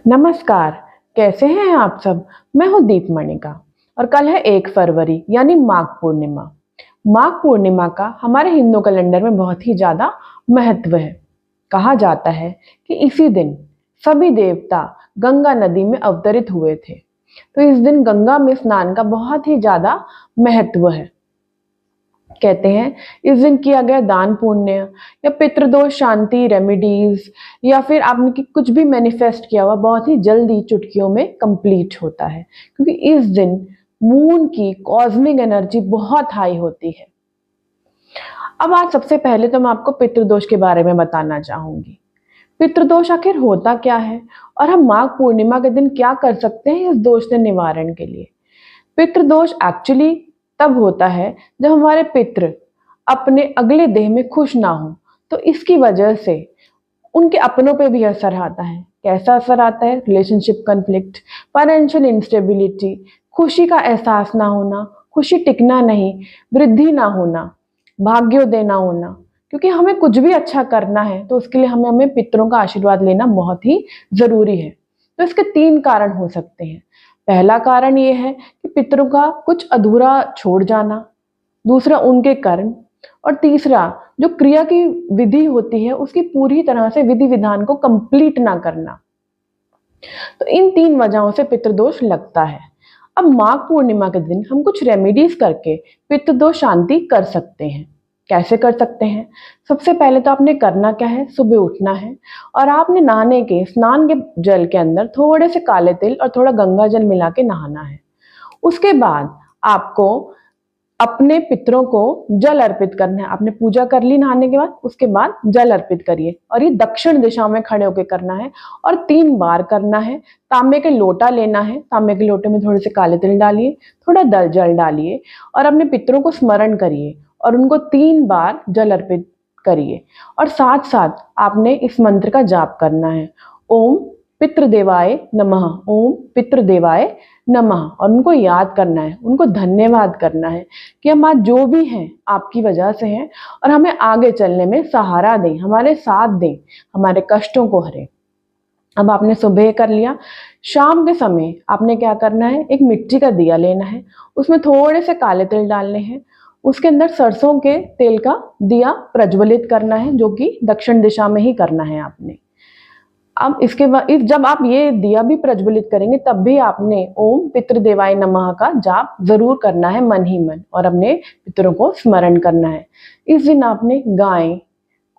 नमस्कार। कैसे हैं आप सब। मैं हूं दीप मणिका और कल है 1 फरवरी यानी माघ पूर्णिमा। माघ पूर्णिमा का हमारे हिंदू कैलेंडर में बहुत ही ज्यादा महत्व है। कहा जाता है कि इसी दिन सभी देवता गंगा नदी में अवतरित हुए थे, तो इस दिन गंगा में स्नान का बहुत ही ज्यादा महत्व है। कहते हैं इस दिन किया गया दान पुण्य या पितृदोष शांति रेमेडीज या फिर आपने कुछ भी मैनिफेस्ट किया हुआ बहुत ही जल्दी चुटकियों में कंप्लीट होता है, क्योंकि इस दिन मून की कॉस्मिक एनर्जी बहुत हाई होती है। अब आज सबसे पहले तो मैं आपको पितृदोष के बारे में बताना चाहूंगी। पितृदोष आखिर होता क्या है और हम माघ पूर्णिमा के दिन क्या कर सकते हैं इस दोष से निवारण के लिए। पितृदोष एक्चुअली तब होता है जब हमारे पितृ अपने अगले देह में खुश ना हो, तो इसकी वजह से उनके अपनों पे भी असर आता है। कैसा असर आता है? रिलेशनशिप कॉन्फ्लिक्ट, फाइनेंशियल इंस्टेबिलिटी, खुशी का एहसास ना होना, खुशी टिकना नहीं, वृद्धि ना होना, भाग्योदय ना होना। क्योंकि हमें कुछ भी अच्छा करना है तो उसके लिए हमें हमें पितरों का आशीर्वाद लेना बहुत ही जरूरी है। तो इसके 3 कारण हो सकते हैं। पहला कारण ये है कि पितरों का कुछ अधूरा छोड़ जाना, दूसरा उनके कर्म, और तीसरा जो क्रिया की विधि होती है उसकी पूरी तरह से विधि विधान को कंप्लीट ना करना। तो इन 3 वजहों से पितृदोष लगता है। अब माघ पूर्णिमा के दिन हम कुछ रेमेडीज करके पितृदोष शांति कर सकते हैं। कैसे कर सकते हैं? सबसे पहले तो आपने करना क्या है, सुबह उठना है और आपने नहाने के स्नान के जल के अंदर थोड़े से काले तिल और थोड़ा गंगा जल मिला के नहाना है। उसके बाद आपको अपने पितरों को जल अर्पित करना है। आपने पूजा कर ली नहाने के बाद, उसके बाद जल अर्पित करिए और ये दक्षिण दिशा में खड़े होकर करना है और 3 बार करना है। तांबे के लोटा लेना है, तांबे के लोटे में थोड़े से काले तिल डालिए, थोड़ा दल जल डालिए और अपने पितरों को स्मरण करिए और उनको 3 बार जल अर्पित करिए। और साथ साथ आपने इस मंत्र का जाप करना है, ओम पितृदेवाय नमः, ओम पितृदेवाय नमः। और उनको याद करना है, उनको धन्यवाद करना है कि हम आज जो भी हैं आपकी वजह से हैं और हमें आगे चलने में सहारा दें, हमारे साथ दें, हमारे कष्टों को हरें। अब आपने सुबह कर लिया। शाम के समय आपने क्या करना है, एक मिट्टी का दिया लेना है, उसमें थोड़े से काले तिल डालने हैं, उसके अंदर सरसों के तेल का दिया प्रज्वलित करना है, जो कि दक्षिण दिशा में ही करना है आपने। अब इसके बाद जब आप ये दिया भी प्रज्वलित करेंगे तब भी आपने ओम पितृदेवाय नमः का जाप जरूर करना है मन ही मन और अपने पितरों को स्मरण करना है। इस दिन आपने गाय,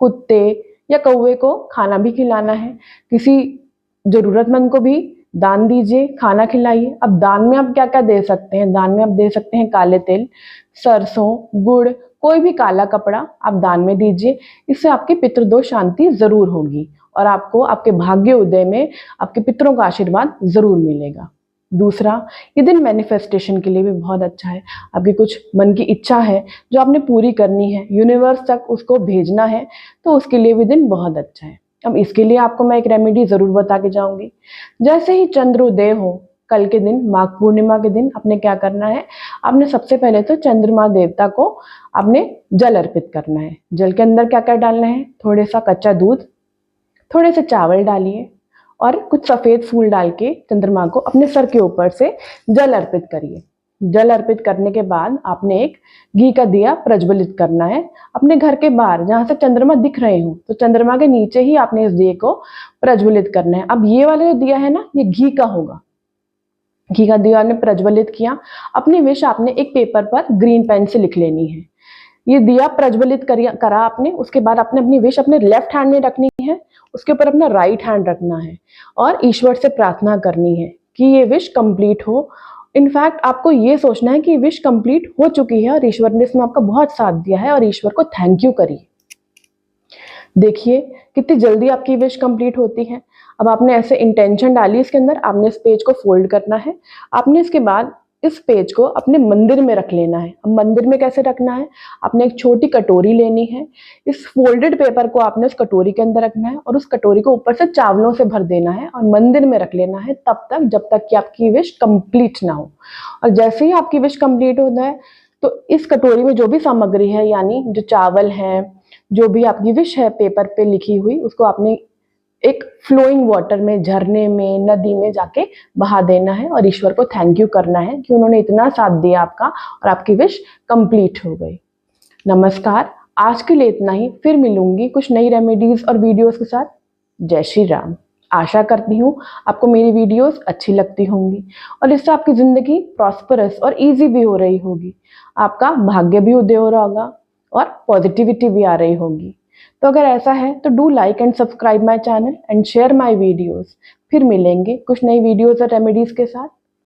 कुत्ते या कौवे को खाना भी खिलाना है। किसी जरूरतमंद को भी दान दीजिए, खाना खिलाइए। अब दान में आप क्या क्या दे सकते हैं? दान में आप दे सकते हैं काले तिल, सरसों, गुड़, कोई भी काला कपड़ा आप दान में दीजिए। इससे आपकी पितृदोष शांति जरूर होगी और आपको आपके भाग्य उदय में आपके पितरों का आशीर्वाद जरूर मिलेगा। दूसरा, ये दिन मैनिफेस्टेशन के लिए भी बहुत अच्छा है। आपकी कुछ मन की इच्छा है जो आपने पूरी करनी है, यूनिवर्स तक उसको भेजना है, तो उसके लिए भी दिन बहुत अच्छा है। अब इसके लिए आपको मैं एक रेमेडी जरूर बता के जाऊंगी। जैसे ही चंद्रोदय हो कल के दिन, माघ पूर्णिमा के दिन, आपने क्या करना है, आपने सबसे पहले तो चंद्रमा देवता को आपने जल अर्पित करना है। जल के अंदर क्या क्या डालना है, थोड़े सा कच्चा दूध, थोड़े से चावल डालिए और कुछ सफेद फूल डाल के चंद्रमा को अपने सर के ऊपर से जल अर्पित करिए। जल अर्पित करने के बाद आपने एक घी का दिया प्रज्वलित करना है अपने घर के बाहर, जहां से चंद्रमा दिख रहे हो, तो चंद्रमा के नीचे ही आपने इस दिए को प्रज्वलित करना है। अब ये वाला जो दिया है ना, ये घी का होगा। घी का दिया आपने प्रज्वलित किया, अपनी विश आपने एक पेपर पर ग्रीन पेन से लिख लेनी है। ये दिया प्रज्वलित करा आपने, उसके बाद आपने अपनी विश अपने लेफ्ट हैंड में रखनी है, उसके ऊपर अपना राइट हैंड रखना है और ईश्वर से प्रार्थना करनी है कि ये विश कंप्लीट हो। इनफैक्ट आपको ये सोचना है कि विश कंप्लीट हो चुकी है और ईश्वर ने इसमें आपका बहुत साथ दिया है और ईश्वर को थैंक यू करिए। देखिए कितनी जल्दी आपकी विश कंप्लीट होती है। अब आपने ऐसे इंटेंशन डाली इसके अंदर, आपने इस पेज को फोल्ड करना है। आपने इसके बाद इस पेज को अपने मंदिर में रख लेना है। अब मंदिर में कैसे रखना है, आपने एक छोटी कटोरी लेनी है, इस फोल्डेड पेपर को आपने उस कटोरी के अंदर रखना है और उस कटोरी को ऊपर से चावलों से भर देना है और मंदिर में रख लेना है तब तक जब तक कि आपकी विश कंप्लीट ना हो। और जैसे ही आपकी विश कंप्लीट होता है तो इस कटोरी में जो भी सामग्री है, यानी जो चावल है, जो भी आपकी विश है पेपर पे लिखी हुई, उसको आपने एक फ्लोइंग वाटर में, झरने में, नदी में जाके बहा देना है और ईश्वर को थैंक यू करना है कि उन्होंने इतना साथ दिया आपका और आपकी विश कंप्लीट हो गई। नमस्कार, आज के लिए इतना ही। फिर मिलूंगी कुछ नई रेमेडीज और वीडियोस के साथ। जय श्री राम। आशा करती हूँ आपको मेरी वीडियोस अच्छी लगती होंगी और इससे आपकी ज़िंदगी प्रॉस्परस और इजी भी हो रही होगी, आपका भाग्य भी उदय हो रहा होगा और पॉजिटिविटी भी आ रही होगी। तो अगर ऐसा है तो do like and subscribe my channel and share my videos. फिर मिलेंगे कुछ नई वीडियोज़ और रेमेडीज़ के साथ।